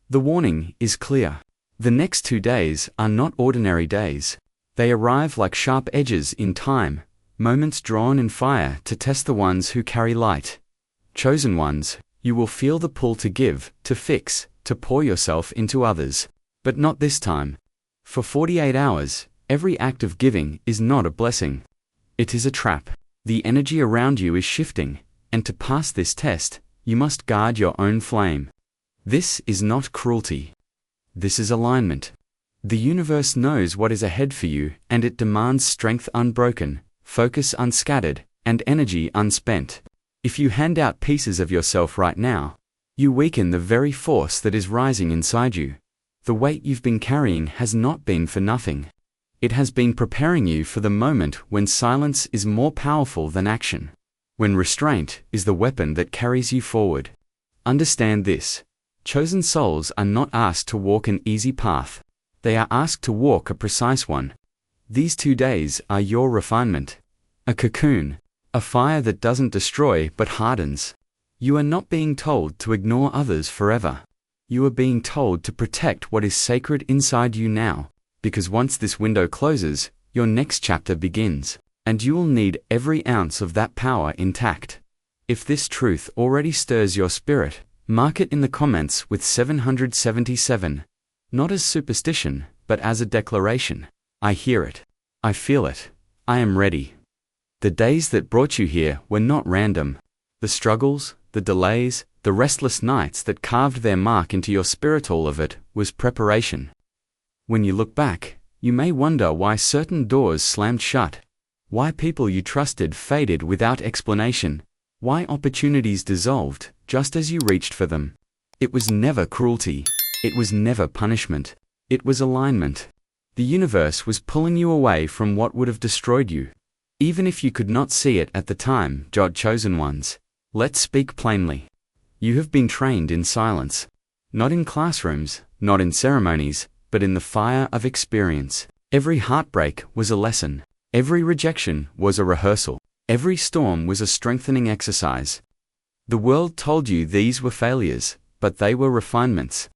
The warning is clear. The next 2 days are not ordinary days. They arrive like sharp edges in time, moments drawn in fire to test the ones who carry light. Chosen ones, you will feel the pull to give, to fix, to pour yourself into others. But not this time. For 48 hours, every act of giving is not a blessing. It is a trap. The energy around you is shifting, and to pass this test, you must guard your own flame. This is not cruelty. This is alignment. The universe knows what is ahead for you, and it demands strength unbroken, focus unscattered, and energy unspent. If you hand out pieces of yourself right now, you weaken the very force that is rising inside you. The weight you've been carrying has not been for nothing. It has been preparing you for the moment when silence is more powerful than action, when restraint is the weapon that carries you forward. Understand this. Chosen souls are not asked to walk an easy path. They are asked to walk a precise one. These 2 days are your refinement. A cocoon, a fire that doesn't destroy but hardens. You are not being told to ignore others forever. You are being told to protect what is sacred inside you now, because once this window closes, your next chapter begins, and you will need every ounce of that power intact. If this truth already stirs your spirit, mark it in the comments with 777. Not as superstition, but as a declaration. I hear it. I feel it. I am ready. The days that brought you here were not random. The struggles, the delays, the restless nights that carved their mark into your spirit, all of it was preparation. When you look back, you may wonder why certain doors slammed shut, why people you trusted faded without explanation, why opportunities dissolved just as you reached for them. It was never cruelty. It was never punishment. It was alignment. The universe was pulling you away from what would have destroyed you. Even if you could not see it at the time, chosen ones, let's speak plainly. You have been trained in silence. Not in classrooms, not in ceremonies, but in the fire of experience. Every heartbreak was a lesson. Every rejection was a rehearsal. Every storm was a strengthening exercise. The world told you these were failures, but they were refinements.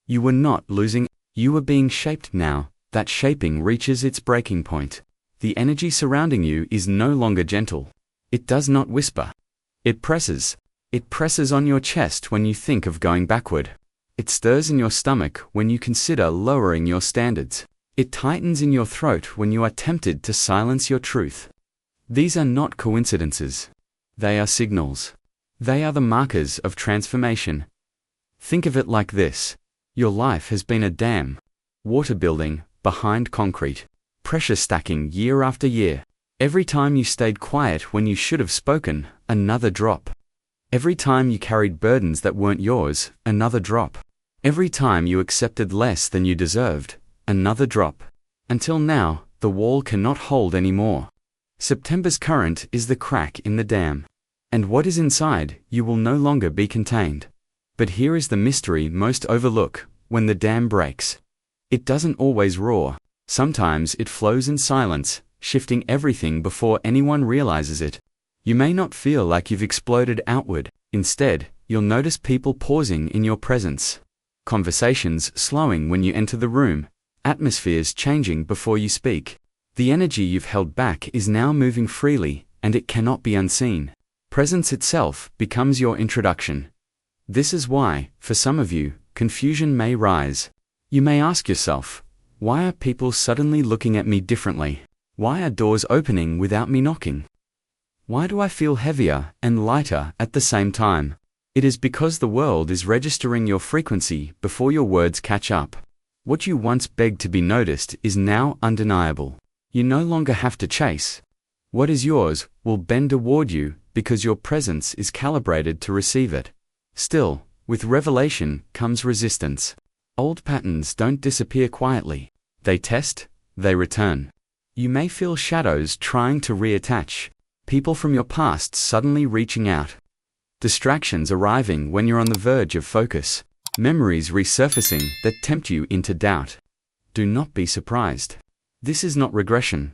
You were not losing, you were being shaped now. That shaping reaches its breaking point. The energy surrounding you is no longer gentle. It does not whisper. It presses. It presses on your chest when you think of going backward. It stirs in your stomach when you consider lowering your standards. It tightens in your throat when you are tempted to silence your truth. These are not coincidences. They are signals. They are the markers of transformation. Think of it like this. Your life has been a dam. Water building behind concrete. Pressure stacking year after year. Every time you stayed quiet when you should have spoken, another drop. Every time you carried burdens that weren't yours, another drop. Every time you accepted less than you deserved, another drop. Until now, the wall cannot hold any more. September's current is the crack in the dam. And what is inside, you will no longer be contained. But here is the mystery most overlook: when the dam breaks, it doesn't always roar. Sometimes it flows in silence, shifting everything before anyone realizes it. You may not feel like you've exploded outward. Instead, you'll notice people pausing in your presence. Conversations slowing when you enter the room. Atmospheres changing before you speak. The energy you've held back is now moving freely, and it cannot be unseen. Presence itself becomes your introduction. This is why, for some of you, confusion may rise. You may ask yourself, why are people suddenly looking at me differently? Why are doors opening without me knocking? Why do I feel heavier and lighter at the same time? It is because the world is registering your frequency before your words catch up. What you once begged to be noticed is now undeniable. You no longer have to chase. What is yours will bend toward you because your presence is calibrated to receive it. Still, with revelation comes resistance. Old patterns don't disappear quietly. They test, they return. You may feel shadows trying to reattach. People from your past suddenly reaching out. Distractions arriving when you're on the verge of focus. Memories resurfacing that tempt you into doubt. Do not be surprised. This is not regression.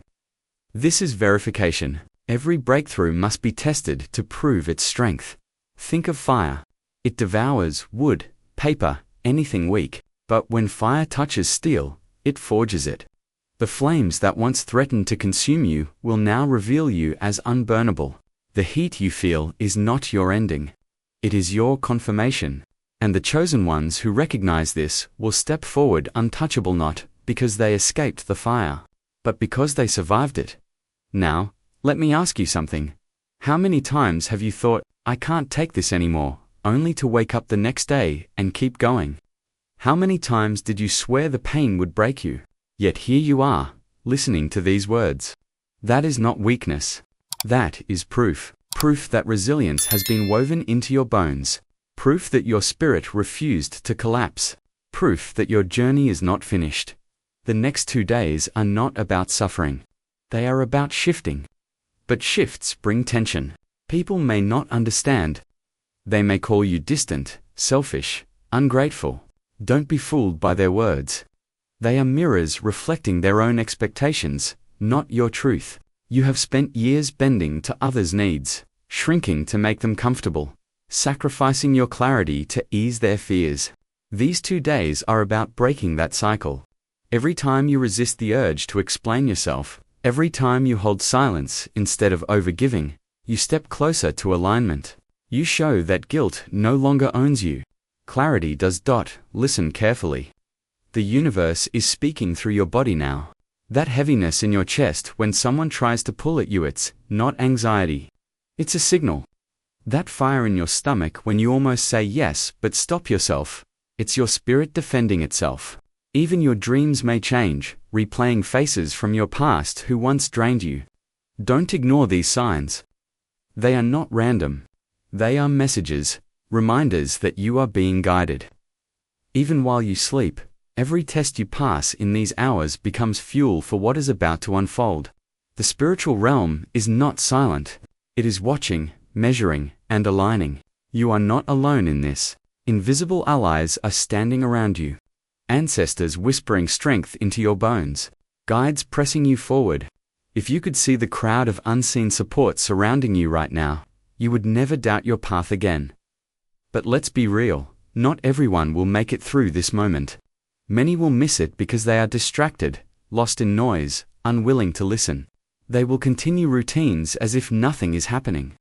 This is verification. Every breakthrough must be tested to prove its strength. Think of fire. It devours wood, paper, anything weak, but when fire touches steel, it forges it. The flames that once threatened to consume you will now reveal you as unburnable. The heat you feel is not your ending. It is your confirmation. And the chosen ones who recognize this will step forward untouchable, not because they escaped the fire, but because they survived it. Now, let me ask you something. How many times have you thought, I can't take this anymore, only to wake up the next day and keep going? How many times did you swear the pain would break you? Yet here you are, listening to these words. That is not weakness. That is proof. Proof that resilience has been woven into your bones. Proof that your spirit refused to collapse. Proof that your journey is not finished. The next 2 days are not about suffering. They are about shifting. But shifts bring tension. People may not understand. They may call you distant, selfish, ungrateful. Don't be fooled by their words. They are mirrors reflecting their own expectations, not your truth. You have spent years bending to others' needs, shrinking to make them comfortable, sacrificing your clarity to ease their fears. These 2 days are about breaking that cycle. Every time you resist the urge to explain yourself, every time you hold silence instead of overgiving, you step closer to alignment. You show that guilt no longer owns you. Clarity does. Listen carefully. The universe is speaking through your body now. That heaviness in your chest when someone tries to pull at you, it's not anxiety. It's a signal. That fire in your stomach when you almost say yes but stop yourself, it's your spirit defending itself. Even your dreams may change, replaying faces from your past who once drained you. Don't ignore these signs. They are not random. They are messages, reminders that you are being guided. Even while you sleep, every test you pass in these hours becomes fuel for what is about to unfold. The spiritual realm is not silent. It is watching, measuring, and aligning. You are not alone in this. Invisible allies are standing around you. Ancestors whispering strength into your bones. Guides pressing you forward. If you could see the crowd of unseen support surrounding you right now, you would never doubt your path again. But let's be real, not everyone will make it through this moment. Many will miss it because they are distracted, lost in noise, unwilling to listen. They will continue routines as if nothing is happening.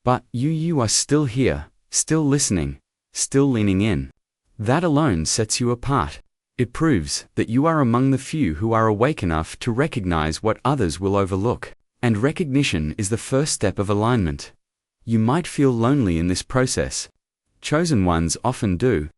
But you are still here, still listening, still leaning in. That alone sets you apart. It proves that you are among the few who are awake enough to recognize what others will overlook. And recognition is the first step of alignment. You might feel lonely in this process. Chosen ones often do.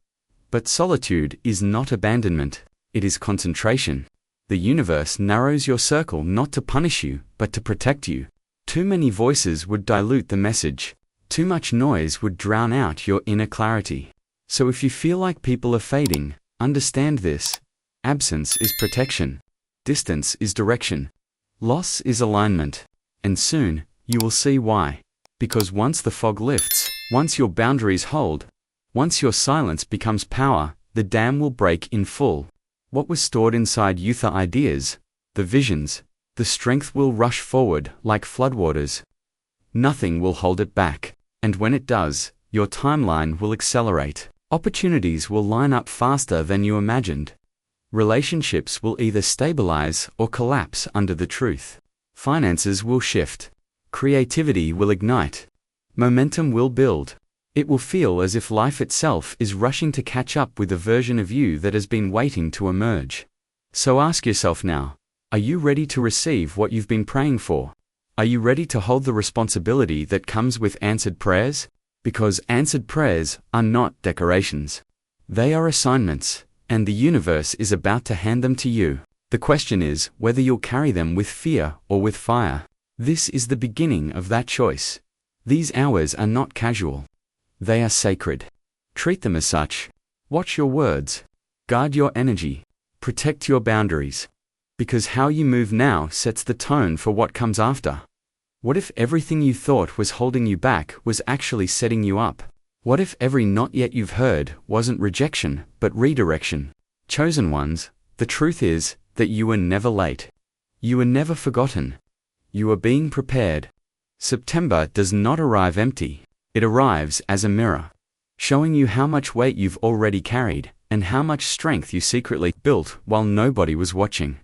But solitude is not abandonment, it is concentration. The universe narrows your circle not to punish you, but to protect you. Too many voices would dilute the message. Too much noise would drown out your inner clarity. So if you feel like people are fading, understand this. Absence is protection. Distance is direction. Loss is alignment. And soon, you will see why. Because once the fog lifts, once your boundaries hold, once your silence becomes power, the dam will break in full. What was stored inside you, the ideas, the visions, the strength will rush forward like floodwaters. Nothing will hold it back. And when it does, your timeline will accelerate. Opportunities will line up faster than you imagined. Relationships will either stabilize or collapse under the truth. Finances will shift. Creativity will ignite. Momentum will build. It will feel as if life itself is rushing to catch up with the version of you that has been waiting to emerge. So ask yourself now, are you ready to receive what you've been praying for? Are you ready to hold the responsibility that comes with answered prayers? Because answered prayers are not decorations. They are assignments, and the universe is about to hand them to you. The question is whether you'll carry them with fear or with fire. This is the beginning of that choice. These hours are not casual. They are sacred. Treat them as such. Watch your words. Guard your energy. Protect your boundaries. Because how you move now sets the tone for what comes after. What if everything you thought was holding you back was actually setting you up? What if every not yet you've heard wasn't rejection, but redirection? Chosen ones, the truth is that you were never late. You were never forgotten. You are being prepared. September does not arrive empty. It arrives as a mirror, showing you how much weight you've already carried, and how much strength you secretly built while nobody was watching.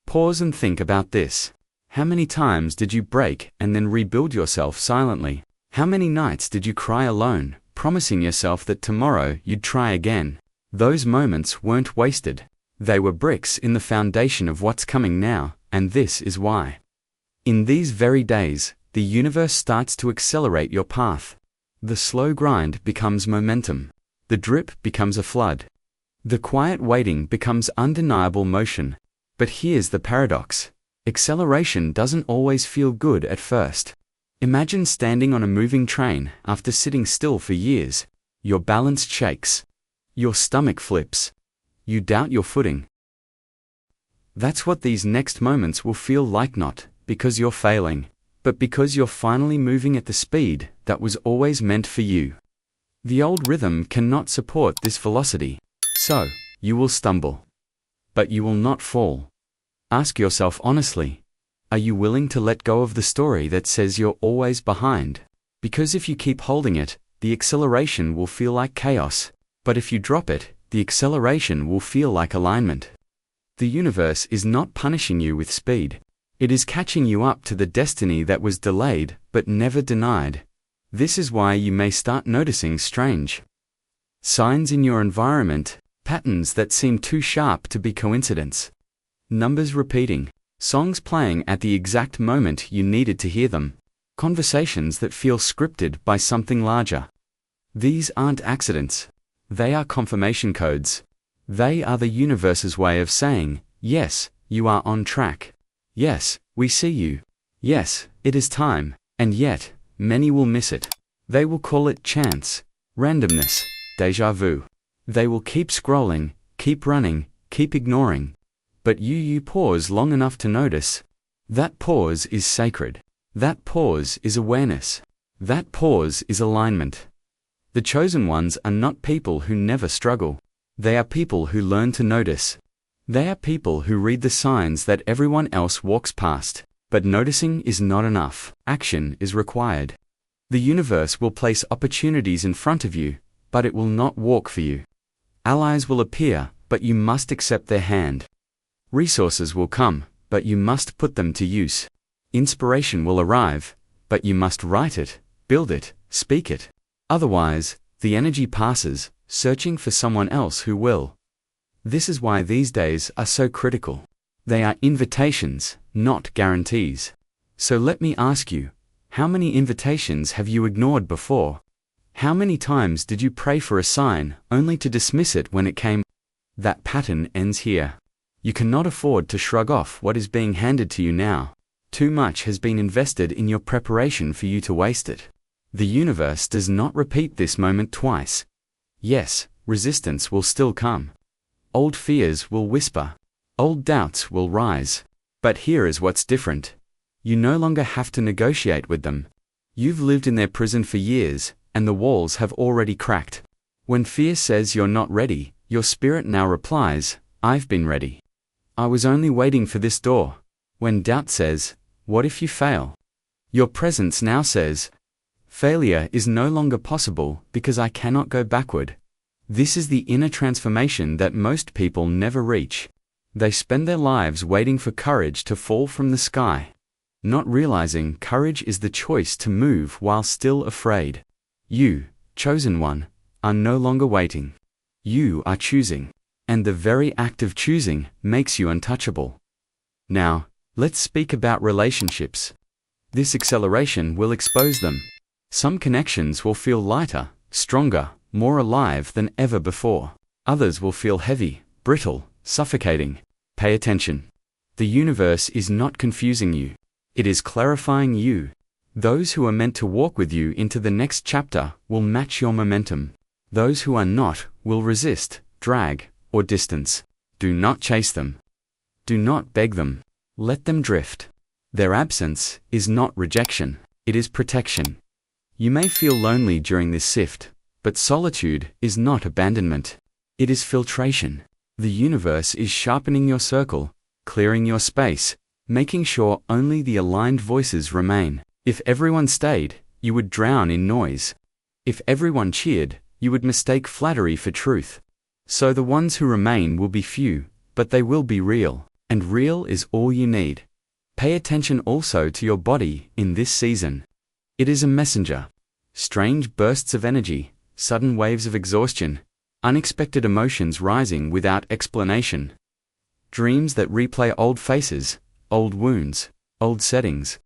Pause and think about this. How many times did you break and then rebuild yourself silently? How many nights did you cry alone, promising yourself that tomorrow you'd try again? Those moments weren't wasted. They were bricks in the foundation of what's coming now, and this is why. In these very days, the universe starts to accelerate your path. The slow grind becomes momentum. The drip becomes a flood. The quiet waiting becomes undeniable motion. But here's the paradox. Acceleration doesn't always feel good at first. Imagine standing on a moving train after sitting still for years. Your balance shakes. Your stomach flips. You doubt your footing. That's what these next moments will feel like, not because you're failing, but because you're finally moving at the speed that was always meant for you. The old rhythm cannot support this velocity, so you will stumble. But you will not fall. Ask yourself honestly, are you willing to let go of the story that says you're always behind? Because if you keep holding it, the acceleration will feel like chaos. But if you drop it, the acceleration will feel like alignment. The universe is not punishing you with speed. It is catching you up to the destiny that was delayed but never denied. This is why you may start noticing strange signs in your environment, patterns that seem too sharp to be coincidence. Numbers repeating, songs playing at the exact moment you needed to hear them, conversations that feel scripted by something larger. These aren't accidents. They are confirmation codes. They are the universe's way of saying, yes, you are on track. Yes, we see you. Yes, it is time. And yet, many will miss it. They will call it chance, randomness, déjà vu. They will keep scrolling, keep running, keep ignoring. But you pause long enough to notice. That pause is sacred. That pause is awareness. That pause is alignment. The chosen ones are not people who never struggle. They are people who learn to notice. They are people who read the signs that everyone else walks past. But noticing is not enough. Action is required. The universe will place opportunities in front of you, but it will not walk for you. Allies will appear, but you must accept their hand. Resources will come, but you must put them to use. Inspiration will arrive, but you must write it, build it, speak it. Otherwise, the energy passes, searching for someone else who will. This is why these days are so critical. They are invitations, not guarantees. So let me ask you, how many invitations have you ignored before? How many times did you pray for a sign only to dismiss it when it came? That pattern ends here. You cannot afford to shrug off what is being handed to you now. Too much has been invested in your preparation for you to waste it. The universe does not repeat this moment twice. Yes, resistance will still come. Old fears will whisper. Old doubts will rise. But here is what's different. You no longer have to negotiate with them. You've lived in their prison for years, and the walls have already cracked. When fear says you're not ready, your spirit now replies, I've been ready. I was only waiting for this door. When doubt says, what if you fail? Your presence now says, failure is no longer possible because I cannot go backward. This is the inner transformation that most people never reach. They spend their lives waiting for courage to fall from the sky, not realizing courage is the choice to move while still afraid. You, chosen one, are no longer waiting. You are choosing. And the very act of choosing makes you untouchable. Now, let's speak about relationships. This acceleration will expose them. Some connections will feel lighter, stronger, more alive than ever before. Others will feel heavy, brittle, suffocating. Pay attention. The universe is not confusing you. It is clarifying you. Those who are meant to walk with you into the next chapter will match your momentum. Those who are not will resist, drag, or distance. Do not chase them. Do not beg them. Let them drift. Their absence is not rejection, it is protection. You may feel lonely during this sift, but solitude is not abandonment. It is filtration. The universe is sharpening your circle, clearing your space, making sure only the aligned voices remain. If everyone stayed, you would drown in noise. If everyone cheered, you would mistake flattery for truth. So the ones who remain will be few, but they will be real, and real is all you need. Pay attention also to your body in this season. It is a messenger. Strange bursts of energy, sudden waves of exhaustion, unexpected emotions rising without explanation. Dreams that replay old faces, old wounds, old settings.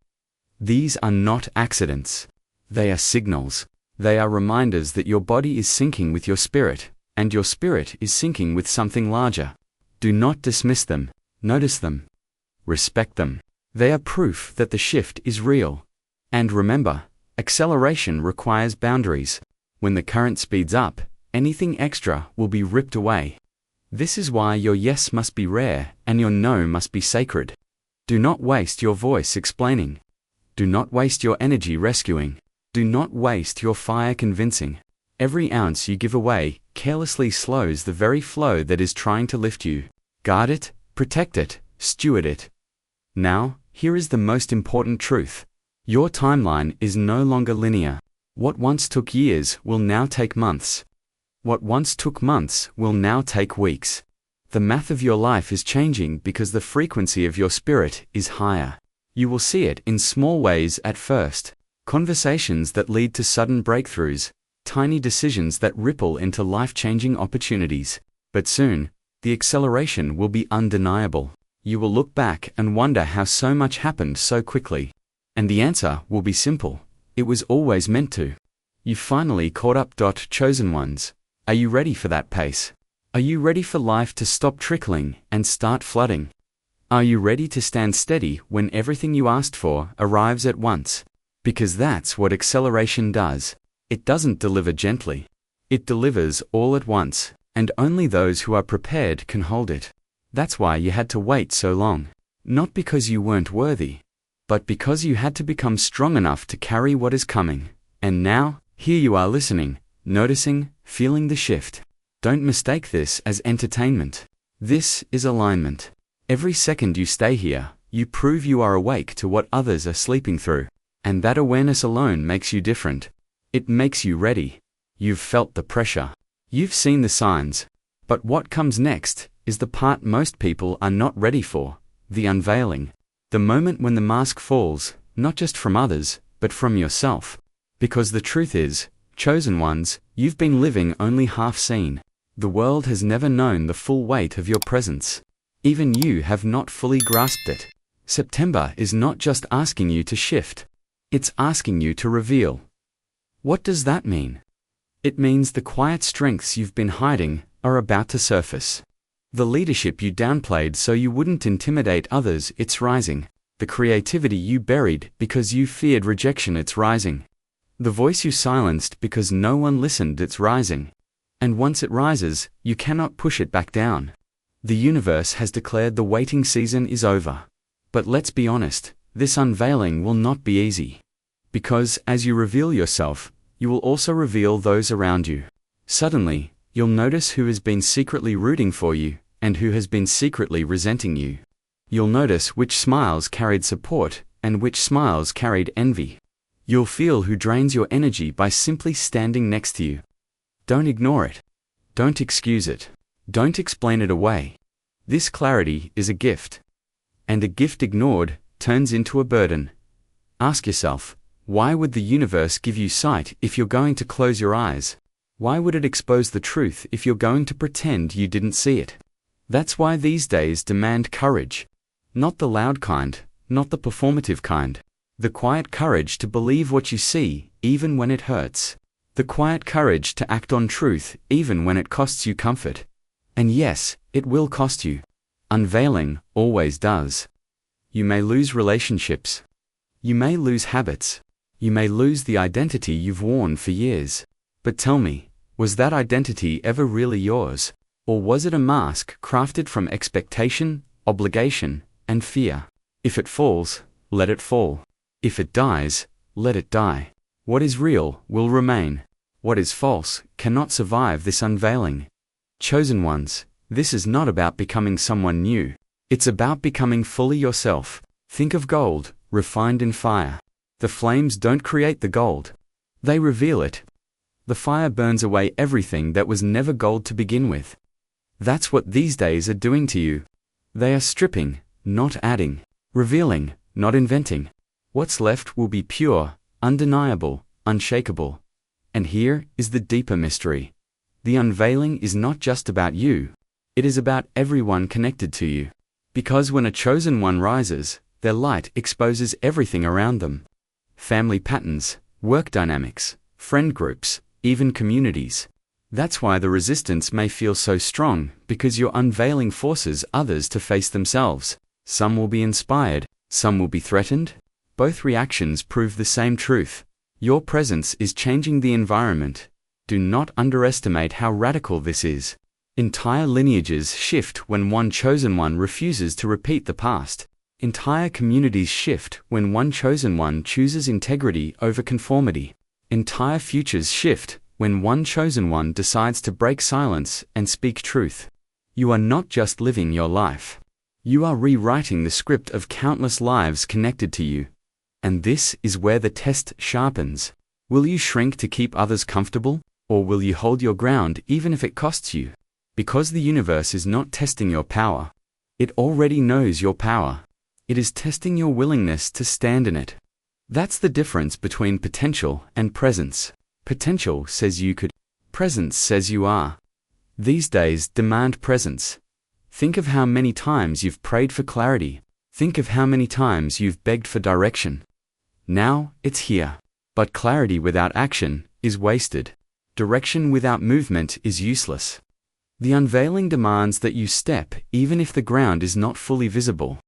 These are not accidents. They are signals. They are reminders that your body is syncing with your spirit, and your spirit is syncing with something larger. Do not dismiss them. Notice them. Respect them. They are proof that the shift is real. And remember, acceleration requires boundaries. When the current speeds up, anything extra will be ripped away. This is why your yes must be rare and your no must be sacred. Do not waste your voice explaining. Do not waste your energy rescuing. Do not waste your fire convincing. Every ounce you give away carelessly slows the very flow that is trying to lift you. Guard it, protect it, steward it. Now, here is the most important truth. Your timeline is no longer linear. What once took years will now take months. What once took months will now take weeks. The math of your life is changing because the frequency of your spirit is higher. You will see it in small ways at first. Conversations that lead to sudden breakthroughs, tiny decisions that ripple into life-changing opportunities. But soon, the acceleration will be undeniable. You will look back and wonder how so much happened so quickly. And the answer will be simple. It was always meant to. You finally caught up. Chosen ones. Are you ready for that pace? Are you ready for life to stop trickling and start flooding? Are you ready to stand steady when everything you asked for arrives at once? Because that's what acceleration does. It doesn't deliver gently. It delivers all at once, and only those who are prepared can hold it. That's why you had to wait so long. Not because you weren't worthy, but because you had to become strong enough to carry what is coming. And now, here you are listening, noticing, feeling the shift. Don't mistake this as entertainment. This is alignment. Every second you stay here, you prove you are awake to what others are sleeping through. And that awareness alone makes you different. It makes you ready. You've felt the pressure. You've seen the signs. But what comes next is the part most people are not ready for, the unveiling. The moment when the mask falls, not just from others, but from yourself. Because the truth is, chosen ones, you've been living only half seen. The world has never known the full weight of your presence. Even you have not fully grasped it. September is not just asking you to shift. It's asking you to reveal. What does that mean? It means the quiet strengths you've been hiding are about to surface. The leadership you downplayed so you wouldn't intimidate others, it's rising. The creativity you buried because you feared rejection, it's rising. The voice you silenced because no one listened, it's rising. And once it rises, you cannot push it back down. The universe has declared the waiting season is over. But let's be honest, this unveiling will not be easy. Because as you reveal yourself, you will also reveal those around you. Suddenly, you'll notice who has been secretly rooting for you, and who has been secretly resenting you. You'll notice which smiles carried support, and which smiles carried envy. You'll feel who drains your energy by simply standing next to you. Don't ignore it. Don't excuse it. Don't explain it away. This clarity is a gift. And a gift ignored turns into a burden. Ask yourself, why would the universe give you sight if you're going to close your eyes? Why would it expose the truth if you're going to pretend you didn't see it? That's why these days demand courage. Not the loud kind, not the performative kind. The quiet courage to believe what you see, even when it hurts. The quiet courage to act on truth, even when it costs you comfort. And yes, it will cost you. Unveiling always does. You may lose relationships. You may lose habits. You may lose the identity you've worn for years. But tell me, was that identity ever really yours? Or was it a mask crafted from expectation, obligation, and fear? If it falls, let it fall. If it dies, let it die. What is real will remain. What is false cannot survive this unveiling. Chosen ones, this is not about becoming someone new. It's about becoming fully yourself. Think of gold, refined in fire. The flames don't create the gold. They reveal it. The fire burns away everything that was never gold to begin with. That's what these days are doing to you. They are stripping, not adding, revealing, not inventing. What's left will be pure, undeniable, unshakable. And here is the deeper mystery. The unveiling is not just about you. It is about everyone connected to you. Because when a chosen one rises, their light exposes everything around them. Family patterns, work dynamics, friend groups, even communities. That's why the resistance may feel so strong, because your unveiling forces others to face themselves. Some will be inspired, some will be threatened. Both reactions prove the same truth. Your presence is changing the environment. Do not underestimate how radical this is. Entire lineages shift when one chosen one refuses to repeat the past. Entire communities shift when one chosen one chooses integrity over conformity. Entire futures shift when one chosen one decides to break silence and speak truth. You are not just living your life. You are rewriting the script of countless lives connected to you. And this is where the test sharpens. Will you shrink to keep others comfortable, or will you hold your ground even if it costs you? Because the universe is not testing your power. It already knows your power. It is testing your willingness to stand in it. That's the difference between potential and presence. Potential says you could. Presence says you are. These days demand presence. Think of how many times you've prayed for clarity. Think of how many times you've begged for direction. Now it's here. But clarity without action is wasted. Direction without movement is useless. The unveiling demands that you step even if the ground is not fully visible.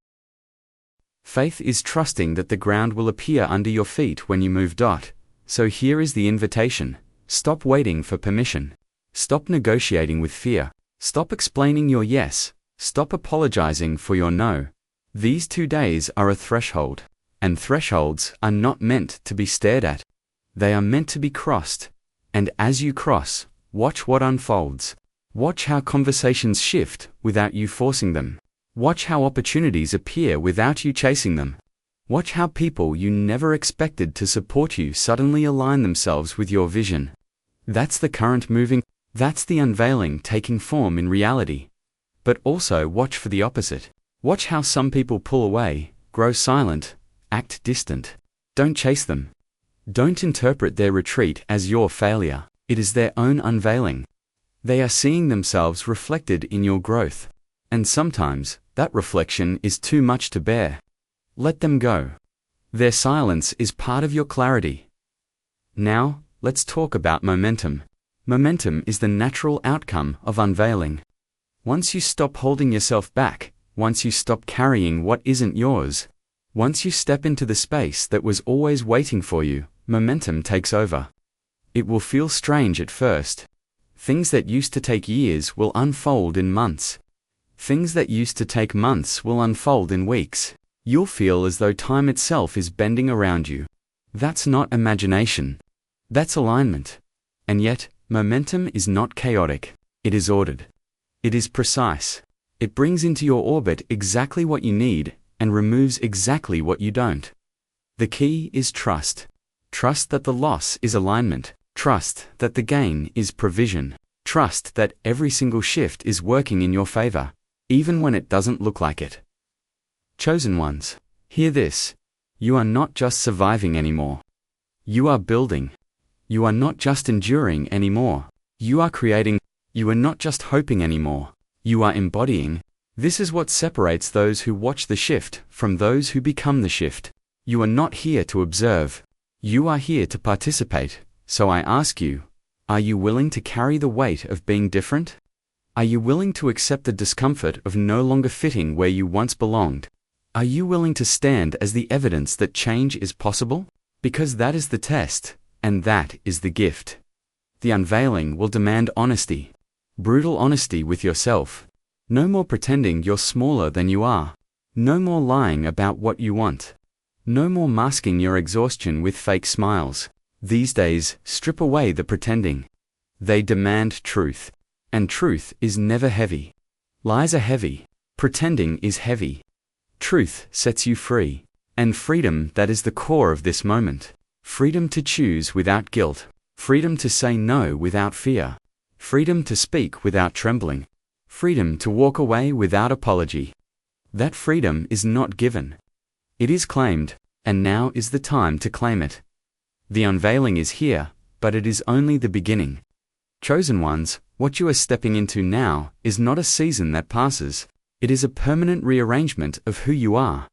Faith is trusting that the ground will appear under your feet when you move. So here is the invitation. Stop waiting for permission. Stop negotiating with fear. Stop explaining your yes. Stop apologizing for your no. These 2 days are a threshold. And thresholds are not meant to be stared at. They are meant to be crossed. And as you cross, watch what unfolds. Watch how conversations shift without you forcing them. Watch how opportunities appear without you chasing them. Watch how people you never expected to support you suddenly align themselves with your vision. That's the current moving. That's the unveiling taking form in reality. But also watch for the opposite. Watch how some people pull away, grow silent, act distant. Don't chase them. Don't interpret their retreat as your failure. It is their own unveiling. They are seeing themselves reflected in your growth. And sometimes, that reflection is too much to bear. Let them go. Their silence is part of your clarity. Now, let's talk about momentum. Momentum is the natural outcome of unveiling. Once you stop holding yourself back, once you stop carrying what isn't yours, once you step into the space that was always waiting for you, momentum takes over. It will feel strange at first. Things that used to take years will unfold in months. Things that used to take months will unfold in weeks. You'll feel as though time itself is bending around you. That's not imagination. That's alignment. And yet, momentum is not chaotic. It is ordered. It is precise. It brings into your orbit exactly what you need and removes exactly what you don't. The key is trust. Trust that the loss is alignment. Trust that the gain is provision. Trust that every single shift is working in your favor, even when it doesn't look like it. Chosen ones, hear this. You are not just surviving anymore. You are building. You are not just enduring anymore. You are creating. You are not just hoping anymore. You are embodying. This is what separates those who watch the shift from those who become the shift. You are not here to observe. You are here to participate. So I ask you, are you willing to carry the weight of being different? Are you willing to accept the discomfort of no longer fitting where you once belonged? Are you willing to stand as the evidence that change is possible? Because that is the test, and that is the gift. The unveiling will demand honesty. Brutal honesty with yourself. No more pretending you're smaller than you are. No more lying about what you want. No more masking your exhaustion with fake smiles. These days, strip away the pretending. They demand truth. And truth is never heavy. Lies are heavy. Pretending is heavy. Truth sets you free. And freedom, that is the core of this moment. Freedom to choose without guilt. Freedom to say no without fear. Freedom to speak without trembling. Freedom to walk away without apology. That freedom is not given. It is claimed, and now is the time to claim it. The unveiling is here, but it is only the beginning. Chosen ones, what you are stepping into now is not a season that passes. It is a permanent rearrangement of who you are.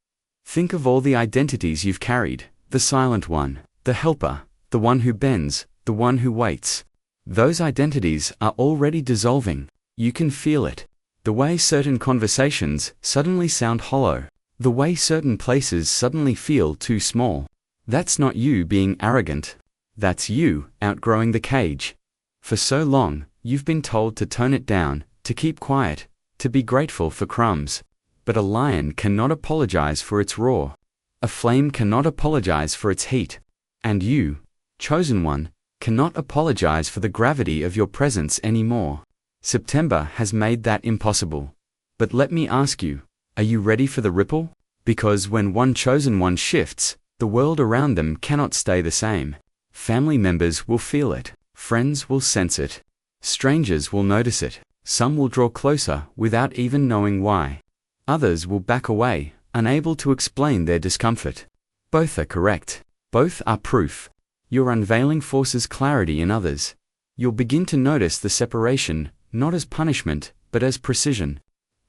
Think of all the identities you've carried: the silent one, the helper, the one who bends, the one who waits. Those identities are already dissolving. You can feel it. The way certain conversations suddenly sound hollow. The way certain places suddenly feel too small. That's not you being arrogant. That's you outgrowing the cage. For so long, you've been told to tone it down, to keep quiet, to be grateful for crumbs. But a lion cannot apologize for its roar. A flame cannot apologize for its heat. And you, chosen one, cannot apologize for the gravity of your presence anymore. Seotember has made that impossible. But let me ask you, are you ready for the ripple? Because when one chosen one shifts, the world around them cannot stay the same. Family members will feel it. Friends will sense it. Strangers will notice it. Some will draw closer without even knowing why. Others will back away, unable to explain their discomfort. Both are correct. Both are proof. Your unveiling forces clarity in others. You'll begin to notice the separation, not as punishment, but as precision.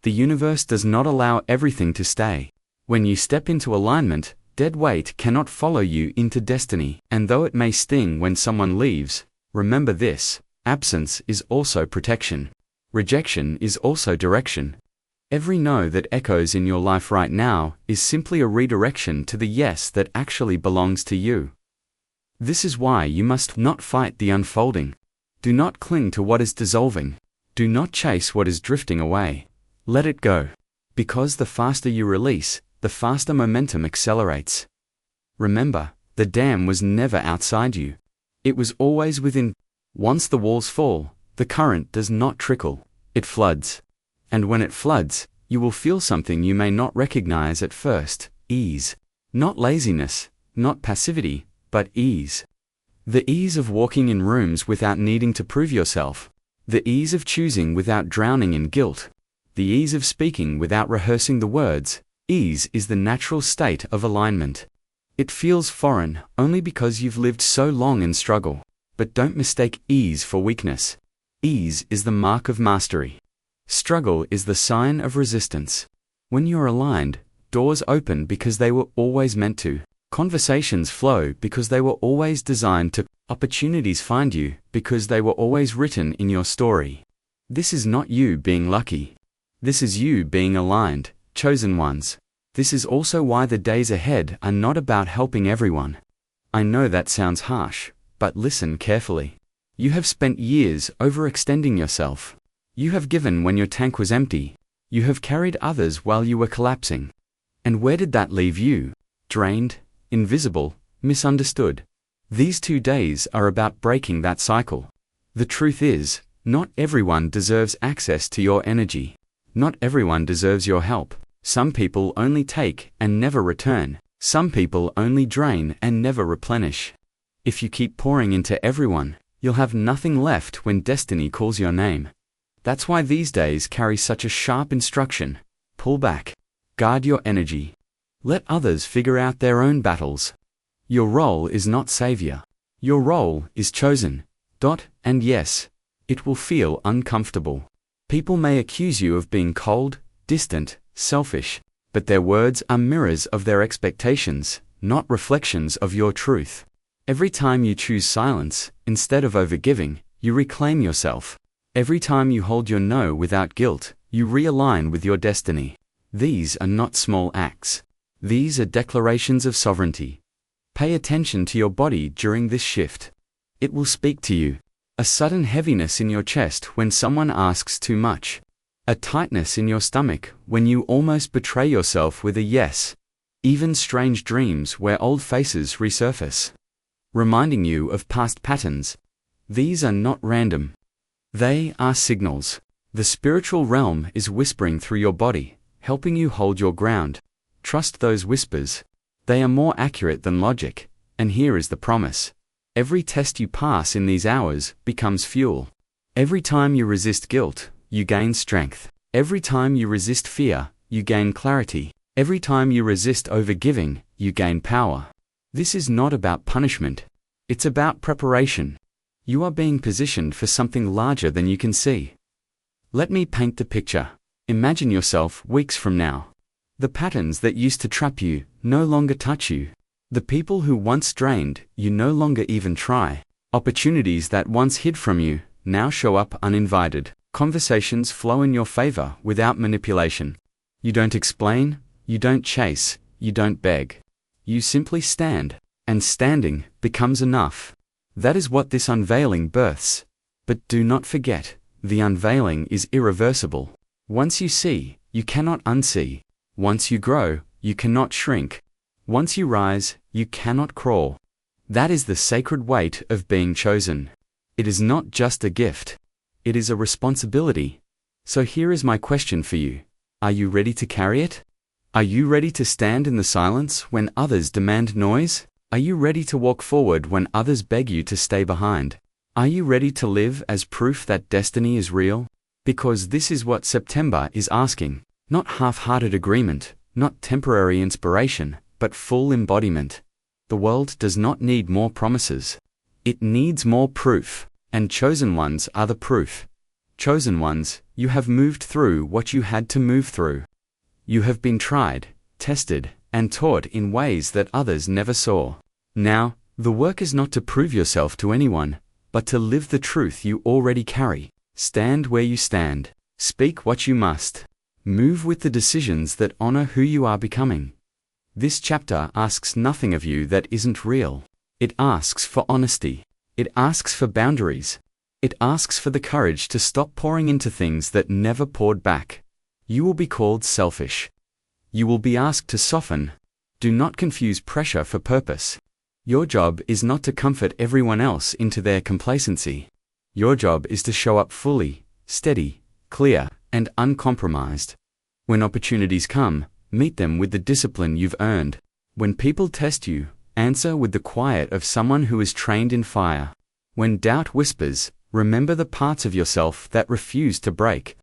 The universe does not allow everything to stay. When you step into alignment, dead weight cannot follow you into destiny. And though it may sting when someone leaves, remember this: absence is also protection. Rejection is also direction. Every no that echoes in your life right now is simply a redirection to the yes that actually belongs to you. This is why you must not fight the unfolding. Do not cling to what is dissolving. Do not chase what is drifting away. Let it go. Because the faster you release, the faster momentum accelerates. Remember, the dam was never outside you. It was always within. Once the walls fall, the current does not trickle, it floods. And when it floods, you will feel something you may not recognize at first: ease. Not laziness, not passivity, but ease. The ease of walking in rooms without needing to prove yourself. The ease of choosing without drowning in guilt. The ease of speaking without rehearsing the words. Ease is the natural state of alignment. It feels foreign only because you've lived so long in struggle. But don't mistake ease for weakness. Ease is the mark of mastery. Struggle is the sign of resistance. When you're aligned, doors open because they were always meant to. Conversations flow because they were always designed to. Opportunities find you because they were always written in your story. This is not you being lucky. This is you being aligned, chosen ones. This is also why the days ahead are not about helping everyone. I know that sounds harsh, but listen carefully. You have spent years overextending yourself. You have given when your tank was empty. You have carried others while you were collapsing. And where did that leave you? Drained, invisible, misunderstood. These 2 days are about breaking that cycle. The truth is, not everyone deserves access to your energy. Not everyone deserves your help. Some people only take and never return. Some people only drain and never replenish. If you keep pouring into everyone, you'll have nothing left when destiny calls your name. That's why these days carry such a sharp instruction. Pull back. Guard your energy. Let others figure out their own battles. Your role is not savior. Your role is chosen. And yes, it will feel uncomfortable. People may accuse you of being cold, distant, selfish, but their words are mirrors of their expectations, not reflections of your truth. Every time you choose silence, instead of overgiving, you reclaim yourself. Every time you hold your no without guilt, you realign with your destiny. These are not small acts. These are declarations of sovereignty. Pay attention to your body during this shift. It will speak to you. A sudden heaviness in your chest when someone asks too much. A tightness in your stomach when you almost betray yourself with a yes. Even strange dreams where old faces resurface, reminding you of past patterns. These are not random. They are signals. The spiritual realm is whispering through your body, helping you hold your ground. Trust those whispers. They are more accurate than logic, and here is the promise. Every test you pass in these hours becomes fuel. Every time you resist guilt, you gain strength. Every time you resist fear, you gain clarity. Every time you resist overgiving, you gain power. This is not about punishment. It's about preparation. You are being positioned for something larger than you can see. Let me paint the picture. Imagine yourself weeks from now. The patterns that used to trap you no longer touch you. The people who once drained you no longer even try. Opportunities that once hid from you now show up uninvited. Conversations flow in your favor without manipulation. You don't explain, you don't chase, you don't beg. You simply stand, and standing becomes enough. That is what this unveiling births. But do not forget, the unveiling is irreversible. Once you see, you cannot unsee. Once you grow, you cannot shrink. Once you rise, you cannot crawl. That is the sacred weight of being chosen. It is not just a gift. It is a responsibility. So here is my question for you. Are you ready to carry it? Are you ready to stand in the silence when others demand noise? Are you ready to walk forward when others beg you to stay behind? Are you ready to live as proof that destiny is real? Because this is what Seotember is asking. Not half-hearted agreement, not temporary inspiration, but full embodiment. The world does not need more promises. It needs more proof, and chosen ones are the proof. Chosen ones, you have moved through what you had to move through. You have been tried, tested, and taught in ways that others never saw. Now, the work is not to prove yourself to anyone, but to live the truth you already carry. Stand where you stand. Speak what you must. Move with the decisions that honor who you are becoming. This chapter asks nothing of you that isn't real. It asks for honesty. It asks for boundaries. It asks for the courage to stop pouring into things that never poured back. You will be called selfish. You will be asked to soften. Do not confuse pressure for purpose. Your job is not to comfort everyone else into their complacency. Your job is to show up fully, steady, clear, and uncompromised. When opportunities come, meet them with the discipline you've earned. When people test you, answer with the quiet of someone who is trained in fire. When doubt whispers, remember the parts of yourself that refuse to break.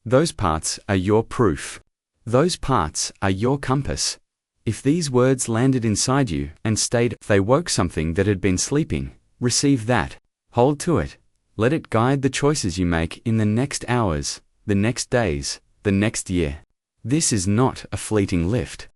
Those parts are your proof. Those parts are your compass. If these words landed inside you and stayed, they woke something that had been sleeping. Receive that. Hold to it. Let it guide the choices you make in the next hours, the next days, the next year. This is not a fleeting lift.